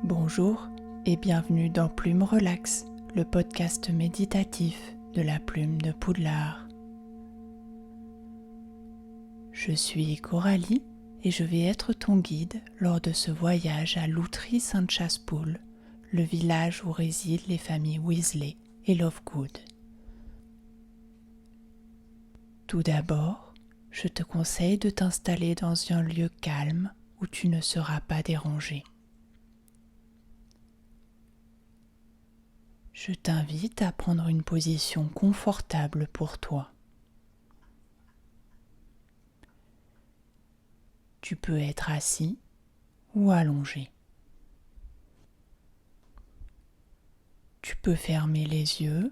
Bonjour et bienvenue dans Plume Relax, le podcast méditatif de la Plume de Poudlard. Je suis Coralie et je vais être ton guide lors de ce voyage à Loutry-Sainte-Chassepoule, le village où résident les familles Weasley et Lovegood. Tout d'abord, je te conseille de t'installer dans un lieu calme où tu ne seras pas dérangé. Je t'invite à prendre une position confortable pour toi. Tu peux être assis ou allongé. Tu peux fermer les yeux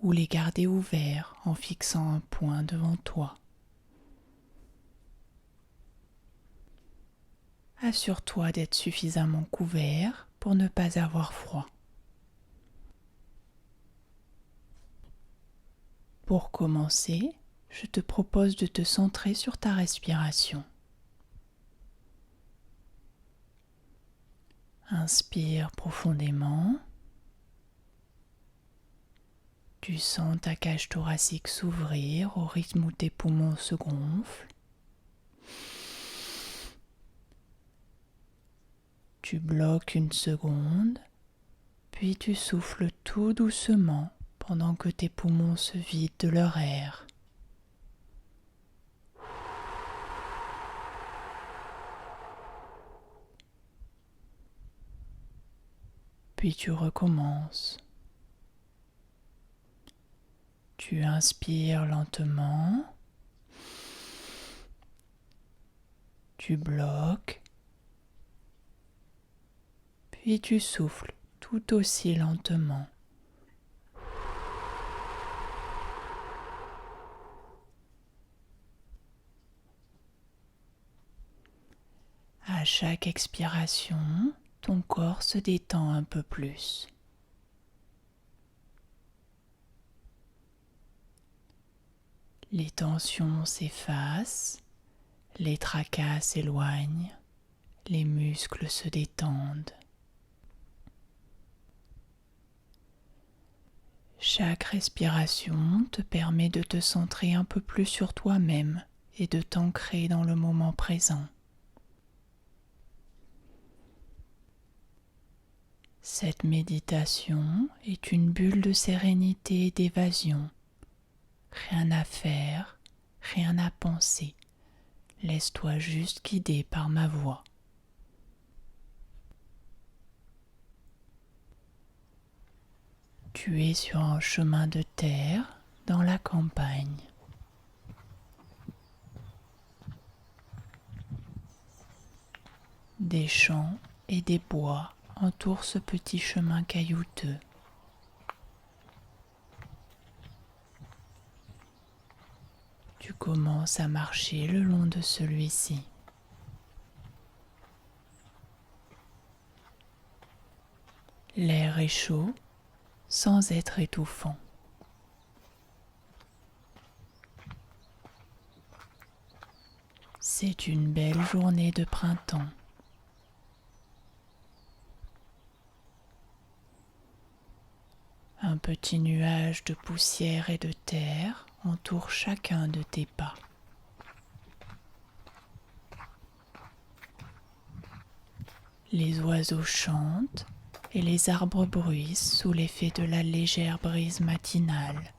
ou les garder ouverts en fixant un point devant toi. Assure-toi d'être suffisamment couvert pour ne pas avoir froid. Pour commencer, je te propose de te centrer sur ta respiration. Inspire profondément. Tu sens ta cage thoracique s'ouvrir au rythme où tes poumons se gonflent. Tu bloques une seconde, puis tu souffles tout doucement pendant que tes poumons se vident de leur air. Puis tu recommences. Tu inspires lentement. Tu bloques. Puis tu souffles tout aussi lentement. À chaque expiration, ton corps se détend un peu plus. Les tensions s'effacent, les tracas s'éloignent, les muscles se détendent. Chaque respiration te permet de te centrer un peu plus sur toi-même et de t'ancrer dans le moment présent. Cette méditation est une bulle de sérénité et d'évasion. Rien à faire, rien à penser. Laisse-toi juste guider par ma voix. Tu es sur un chemin de terre dans la campagne. Des champs et des bois entourent ce petit chemin caillouteux. Tu commences à marcher le long de celui-ci. L'air est chaud sans être étouffant. C'est une belle journée de printemps. Un petit nuage de poussière et de terre entoure chacun de tes pas. Les oiseaux chantent et les arbres bruissent sous l'effet de la légère brise matinale.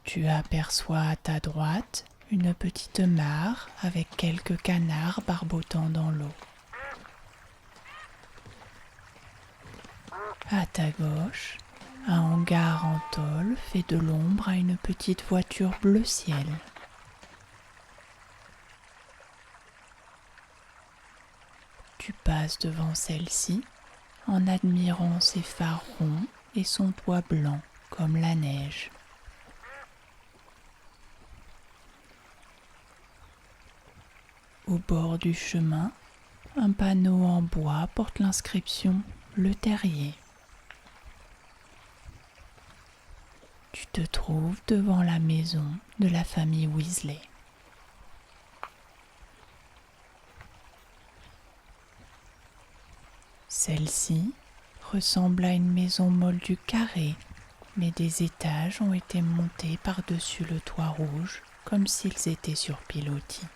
Tu aperçois à ta droite une petite mare avec quelques canards barbotant dans l'eau. À ta gauche, un hangar en tôle fait de l'ombre à une petite voiture bleu ciel. Tu passes devant celle-ci en admirant ses phares ronds et son toit blanc comme la neige. Au bord du chemin, un panneau en bois porte l'inscription « Le Terrier ». Tu te trouves devant la maison de la famille Weasley. Celle-ci ressemble à une maison moldue carrée, mais des étages ont été montés par-dessus le toit rouge comme s'ils étaient sur pilotis.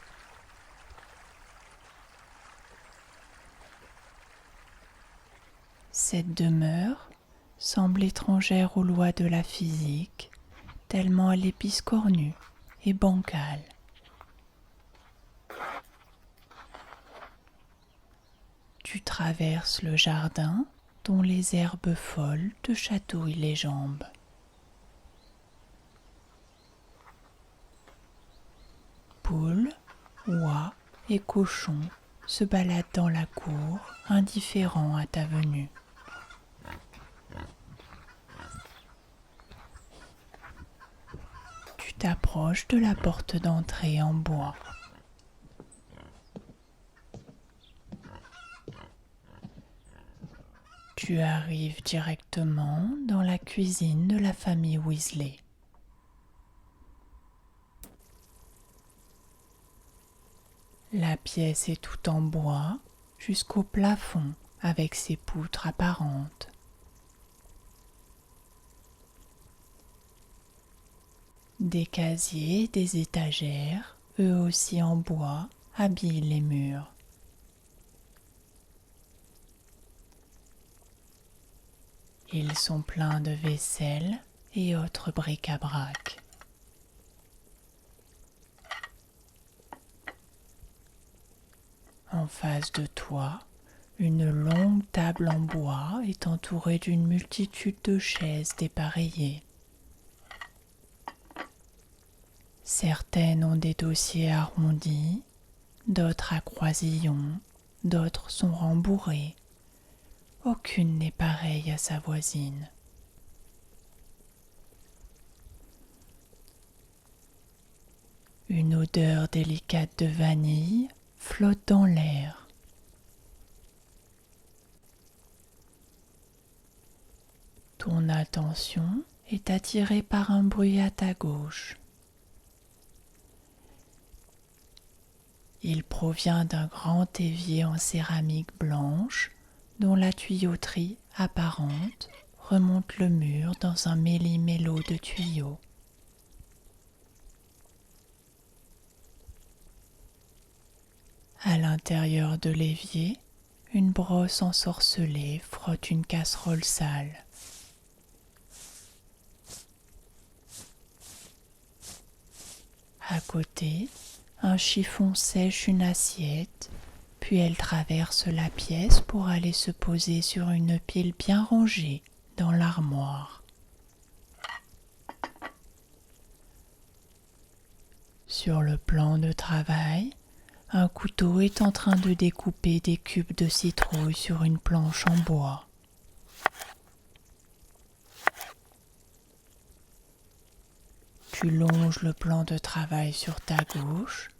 Cette demeure semble étrangère aux lois de la physique, tellement elle est biscornue et bancale. Tu traverses le jardin dont les herbes folles te chatouillent les jambes. Poules, oies et cochons se baladent dans la cour, indifférents à ta venue. Tu t'approches de la porte d'entrée en bois. Tu arrives directement dans la cuisine de la famille Weasley. La pièce est toute en bois jusqu'au plafond avec ses poutres apparentes. Des casiers et des étagères, eux aussi en bois, habillent les murs. Ils sont pleins de vaisselle et autres bric-à-brac. En face de toi, une longue table en bois est entourée d'une multitude de chaises dépareillées. Certaines ont des dossiers arrondis, d'autres à croisillons, d'autres sont rembourrées. Aucune n'est pareille à sa voisine. Une odeur délicate de vanille flotte dans l'air. Ton attention est attirée par un bruit à ta gauche. Il provient d'un grand évier en céramique blanche dont la tuyauterie apparente remonte le mur dans un méli-mélo de tuyaux. À l'intérieur de l'évier, une brosse ensorcelée frotte une casserole sale. À côté, un chiffon sèche une assiette, puis elle traverse la pièce pour aller se poser sur une pile bien rangée dans l'armoire. Sur le plan de travail, un couteau est en train de découper des cubes de citrouille sur une planche en bois. Tu longes le plan de travail sur ta gauche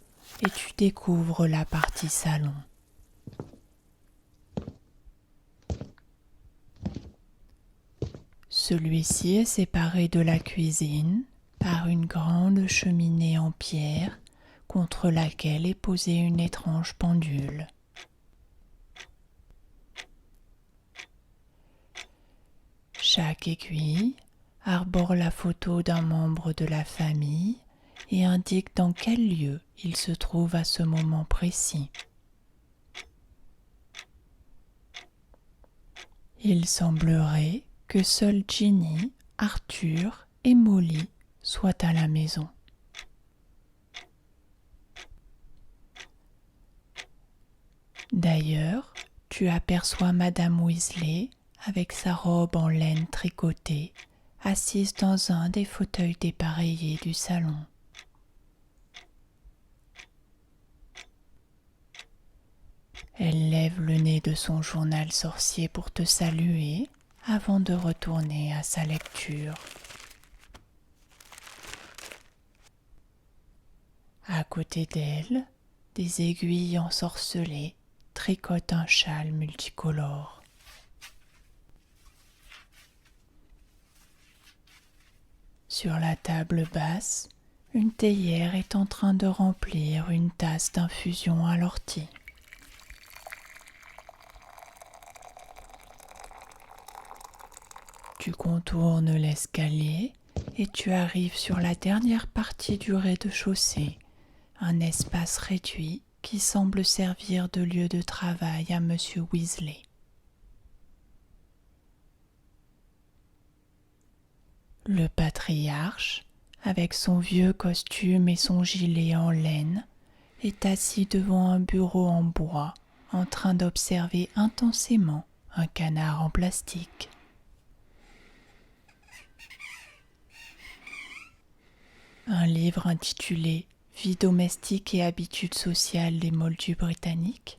et tu découvres la partie salon. Celui-ci est séparé de la cuisine par une grande cheminée en pierre contre laquelle est posée une étrange pendule. Chaque aiguille arbore la photo d'un membre de la famille et indique dans quel lieu il se trouve à ce moment précis. Il semblerait que seuls Ginny, Arthur et Molly soient à la maison. D'ailleurs, tu aperçois Madame Weasley avec sa robe en laine tricotée, assise dans un des fauteuils dépareillés du salon. Elle lève le nez de son journal sorcier pour te saluer avant de retourner à sa lecture. À côté d'elle, des aiguilles ensorcelées tricotent un châle multicolore. Sur la table basse, une théière est en train de remplir une tasse d'infusion à l'ortie. Tu contournes l'escalier et tu arrives sur la dernière partie du rez-de-chaussée, un espace réduit qui semble servir de lieu de travail à Monsieur Weasley. Le patriarche, avec son vieux costume et son gilet en laine, est assis devant un bureau en bois, en train d'observer intensément un canard en plastique. Un livre intitulé « Vie domestique et habitudes sociales des moldus britanniques »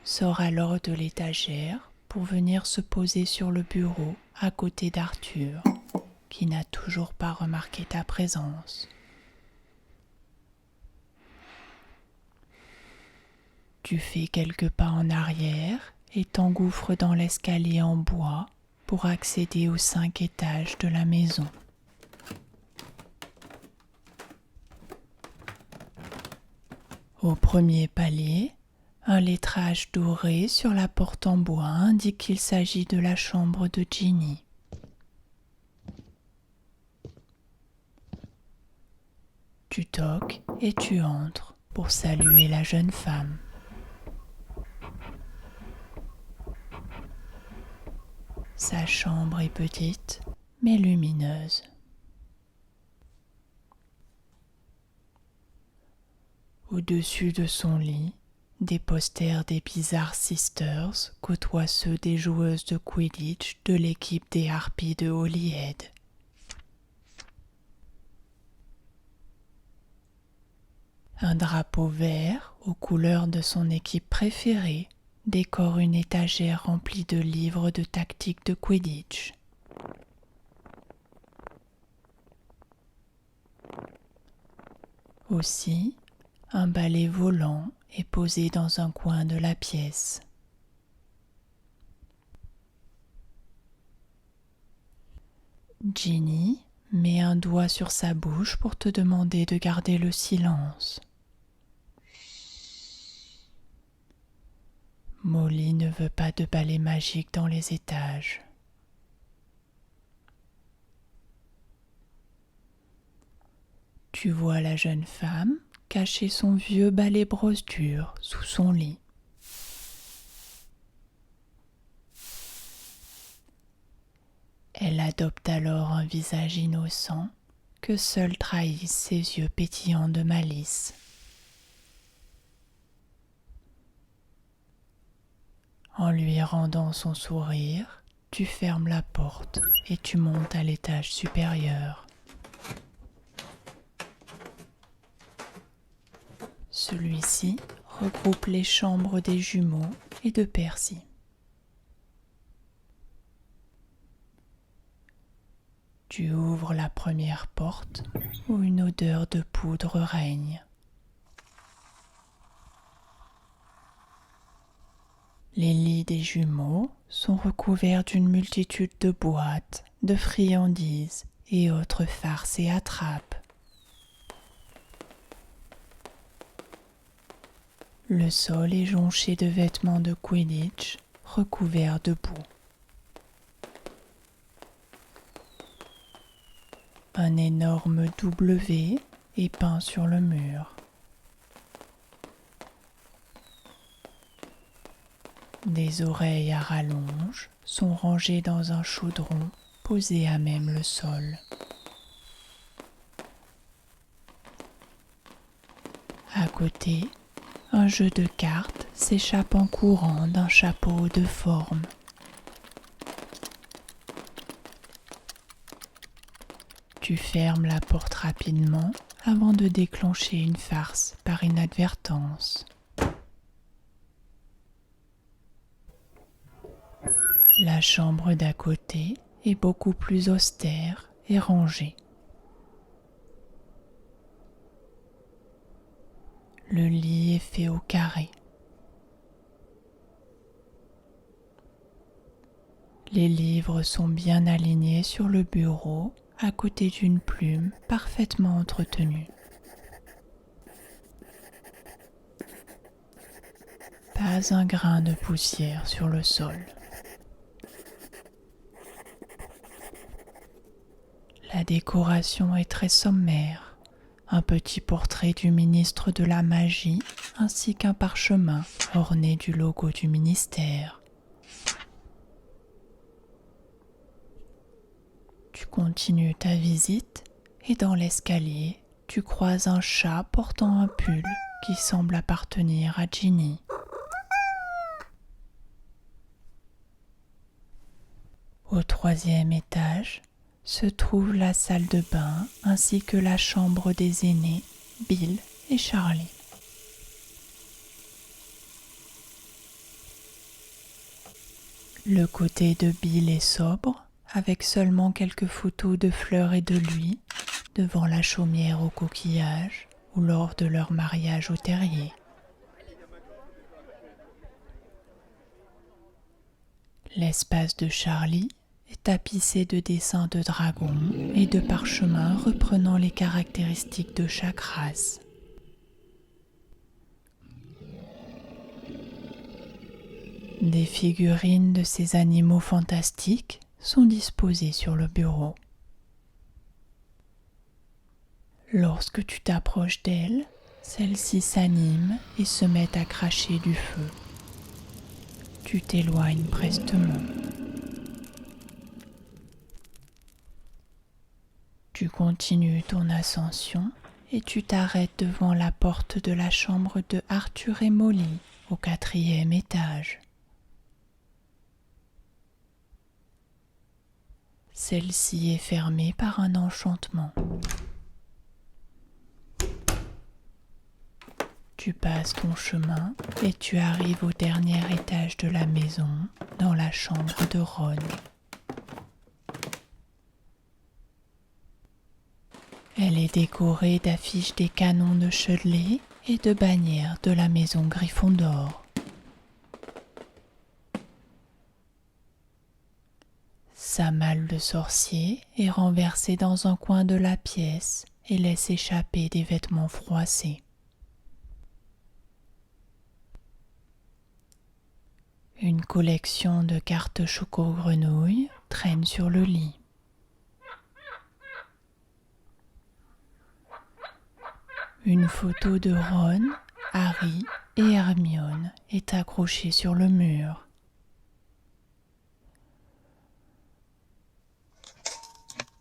sort alors de l'étagère pour venir se poser sur le bureau à côté d'Arthur, qui n'a toujours pas remarqué ta présence. Tu fais quelques pas en arrière et t'engouffres dans l'escalier en bois pour accéder aux 5 étages de la maison. Au premier palier, un lettrage doré sur la porte en bois indique qu'il s'agit de la chambre de Ginny. Tu toques et tu entres pour saluer la jeune femme. Sa chambre est petite, mais lumineuse. Au-dessus de son lit, des posters des Bizarre Sisters côtoient ceux des joueuses de Quidditch de l'équipe des Harpies de Holyhead. Un drapeau vert aux couleurs de son équipe préférée décore une étagère remplie de livres de tactique de Quidditch. Aussi, un balai volant est posé dans un coin de la pièce. Ginny met un doigt sur sa bouche pour te demander de garder le silence. Molly ne veut pas de balai magique dans les étages. Tu vois la jeune femme cacher son vieux balai brosse dur sous son lit. Elle adopte alors un visage innocent que seuls trahissent ses yeux pétillants de malice. En lui rendant son sourire, tu fermes la porte et tu montes à l'étage supérieur. Celui-ci regroupe les chambres des jumeaux et de Percy. Tu ouvres la première porte où une odeur de poudre règne. Les lits des jumeaux sont recouverts d'une multitude de boîtes, de friandises et autres farces et attrapes. Le sol est jonché de vêtements de Quidditch recouverts de boue. Un énorme W est peint sur le mur. Des oreilles à rallonge sont rangées dans un chaudron posé à même le sol. À côté, un jeu de cartes s'échappe en courant d'un chapeau de forme. Tu fermes la porte rapidement avant de déclencher une farce par inadvertance. La chambre d'à côté est beaucoup plus austère et rangée. Le lit est fait au carré. Les livres sont bien alignés sur le bureau à côté d'une plume parfaitement entretenue. Pas un grain de poussière sur le sol. décoration est très sommaire. Un petit portrait du ministre de la Magie ainsi qu'un parchemin orné du logo du ministère. Tu continues ta visite et dans l'escalier, tu croises un chat portant un pull qui semble appartenir à Ginny. Au 3e étage se trouve la salle de bain ainsi que la chambre des aînés, Bill et Charlie. Le côté de Bill est sobre, avec seulement quelques photos de fleurs et de lui, devant la chaumière aux coquillages ou lors de leur mariage au terrier. L'espace de Charlie est tapissé de dessins de dragons et de parchemins reprenant les caractéristiques de chaque race. Des figurines de ces animaux fantastiques sont disposées sur le bureau. Lorsque tu t'approches d'elles, celles-ci s'animent et se mettent à cracher du feu. Tu t'éloignes prestement. Tu continues ton ascension et tu t'arrêtes devant la porte de la chambre de Arthur et Molly au 4e étage. Celle-ci est fermée par un enchantement. Tu passes ton chemin et tu arrives au dernier étage de la maison, dans la chambre de Ron. Elle est décorée d'affiches des canons de Chudley et de bannières de la maison Gryffondor. Sa malle de sorcier est renversée dans un coin de la pièce et laisse échapper des vêtements froissés. Une collection de cartes choco-grenouilles traîne sur le lit. Une photo de Ron, Harry et Hermione est accrochée sur le mur.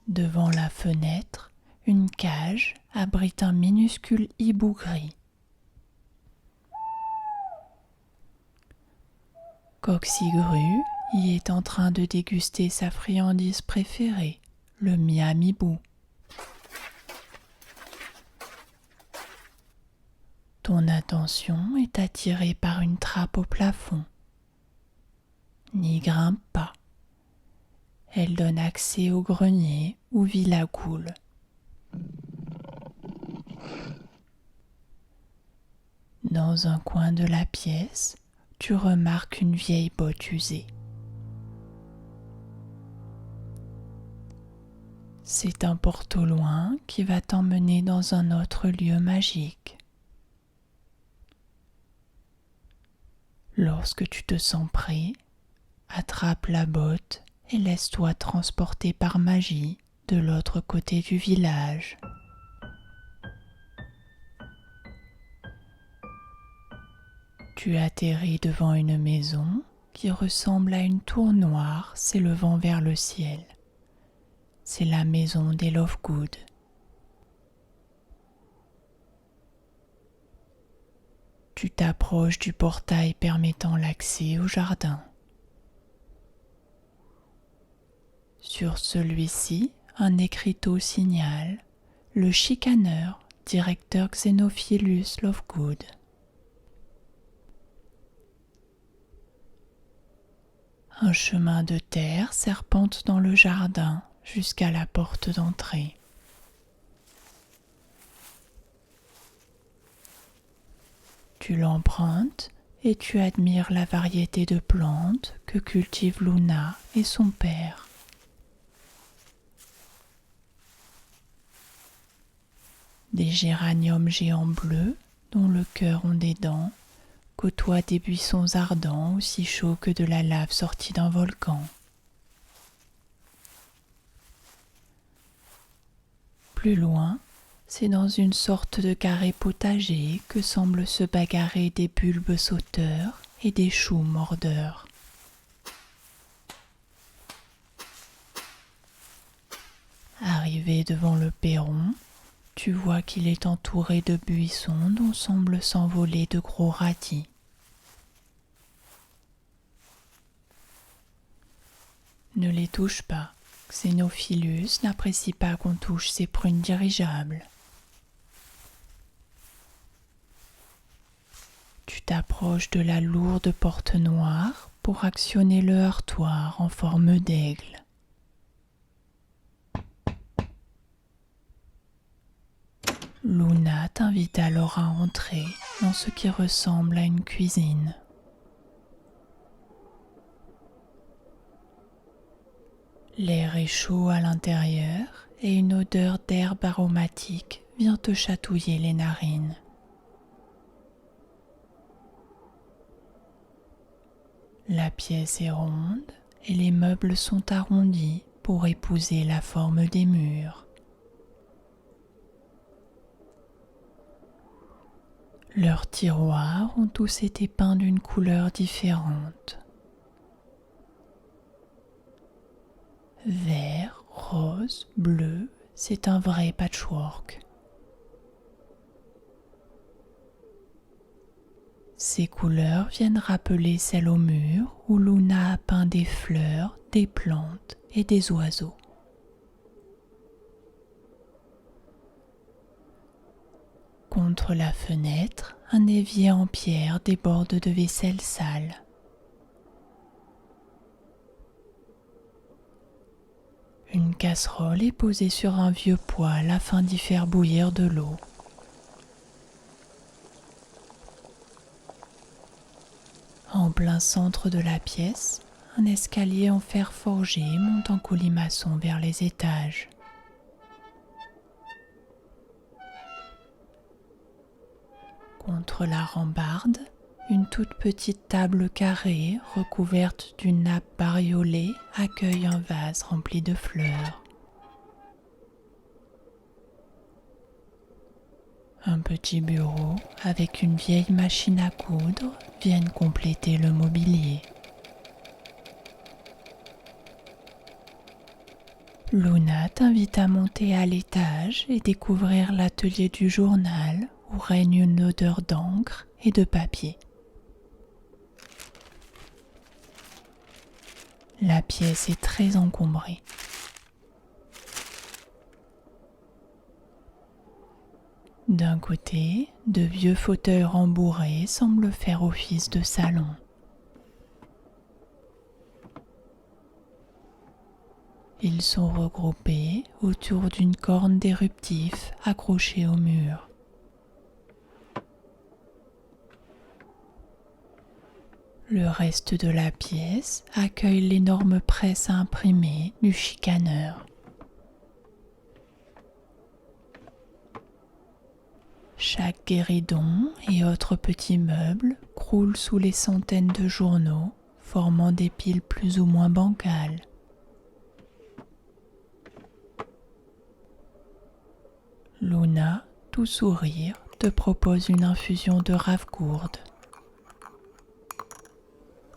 Devant la fenêtre, une cage abrite un minuscule hibou gris. Coxigru y est en train de déguster sa friandise préférée, le Miam Hibou. Ton attention est attirée par une trappe au plafond. N'y grimpe pas. Elle donne accès au grenier où vit la goule. Dans un coin de la pièce, tu remarques une vieille botte usée. C'est un porte au loin qui va t'emmener dans un autre lieu magique. Lorsque tu te sens prêt, attrape la botte et laisse-toi transporter par magie de l'autre côté du village. Tu atterris devant une maison qui ressemble à une tour noire s'élevant vers le ciel. C'est la maison des Lovegood. Tu t'approches du portail permettant l'accès au jardin. Sur celui-ci, un écriteau signale « Le chicaneur, directeur Xenophilus Lovegood ». Un chemin de terre serpente dans le jardin jusqu'à la porte d'entrée. Tu l'empruntes et tu admires la variété de plantes que cultivent Luna et son père. Des géraniums géants bleus, dont le cœur ont des dents, côtoient des buissons ardents aussi chauds que de la lave sortie d'un volcan. Plus loin, c'est dans une sorte de carré potager que semblent se bagarrer des bulbes sauteurs et des choux mordeurs. Arrivé devant le perron, tu vois qu'il est entouré de buissons dont semblent s'envoler de gros radis. Ne les touche pas, Xenophilus n'apprécie pas qu'on touche ses prunes dirigeables. Tu t'approches de la lourde porte noire pour actionner le heurtoir en forme d'aigle. Luna t'invite alors à entrer dans ce qui ressemble à une cuisine. L'air est chaud à l'intérieur et une odeur d'herbe aromatique vient te chatouiller les narines. La pièce est ronde et les meubles sont arrondis pour épouser la forme des murs. Leurs tiroirs ont tous été peints d'une couleur différente. Vert, rose, bleu, c'est un vrai patchwork. Ces couleurs viennent rappeler celles au mur où Luna a peint des fleurs, des plantes et des oiseaux. Contre la fenêtre, un évier en pierre déborde de vaisselle sale. Une casserole est posée sur un vieux poêle afin d'y faire bouillir de l'eau. En plein centre de la pièce, un escalier en fer forgé monte en colimaçon vers les étages. Contre la rambarde, une toute petite table carrée recouverte d'une nappe bariolée accueille un vase rempli de fleurs. Un petit bureau avec une vieille machine à coudre viennent compléter le mobilier. Luna t'invite à monter à l'étage et découvrir l'atelier du journal où règne une odeur d'encre et de papier. La pièce est très encombrée. D'un côté, de vieux fauteuils rembourrés semblent faire office de salon. Ils sont regroupés autour d'une corne d'éruptif accrochée au mur. Le reste de la pièce accueille l'énorme presse à imprimer du chicaneur. Chaque guéridon et autres petits meubles croulent sous les centaines de journaux, formant des piles plus ou moins bancales. Luna, tout sourire, te propose une infusion de rave-gourde.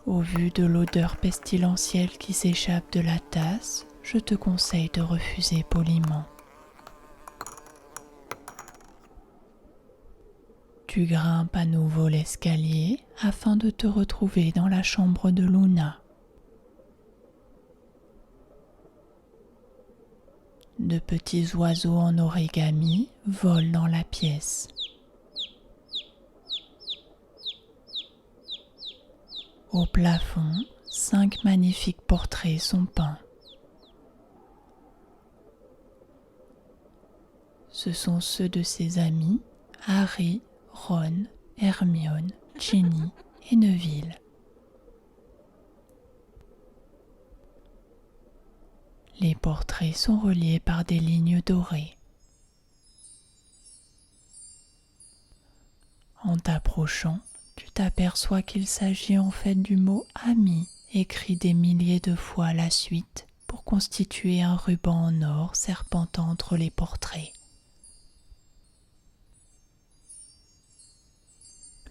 Au vu de l'odeur pestilentielle qui s'échappe de la tasse, je te conseille de refuser poliment. Tu grimpes à nouveau l'escalier afin de te retrouver dans la chambre de Luna. De petits oiseaux en origami volent dans la pièce. Au plafond, 5 magnifiques portraits sont peints. Ce sont ceux de ses amis, Harry, Ron, Hermione, Ginny et Neville. Les portraits sont reliés par des lignes dorées. En t'approchant, tu t'aperçois qu'il s'agit en fait du mot « ami » écrit des milliers de fois à la suite pour constituer un ruban en or serpentant entre les portraits.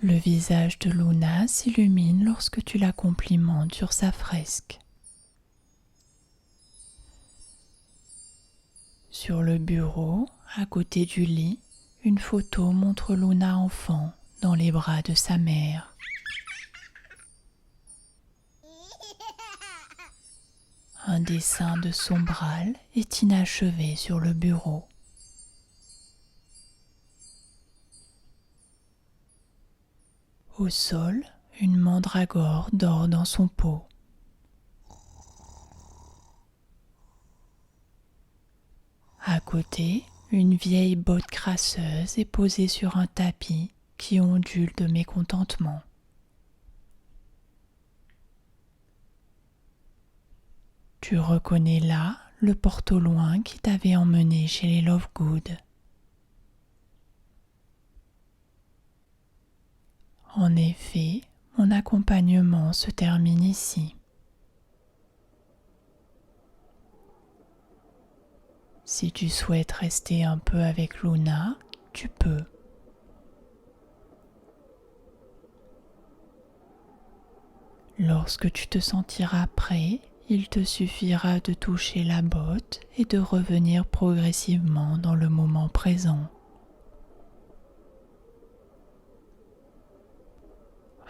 Le visage de Luna s'illumine lorsque tu la complimentes sur sa fresque. Sur le bureau, à côté du lit, une photo montre Luna enfant dans les bras de sa mère. Un dessin de Sombral est inachevé sur le bureau. Au sol, une mandragore dort dans son pot. À côté, une vieille botte crasseuse est posée sur un tapis qui ondule de mécontentement. Tu reconnais là le porte-au-loin qui t'avait emmené chez les Lovegood. En effet, mon accompagnement se termine ici. Si tu souhaites rester un peu avec Luna, tu peux. Lorsque tu te sentiras prêt, il te suffira de toucher la botte et de revenir progressivement dans le moment présent.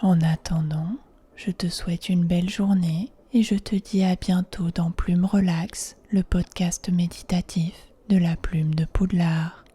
En attendant, je te souhaite une belle journée et je te dis à bientôt dans Plume Relax, le podcast méditatif de la Plume de Poudlard.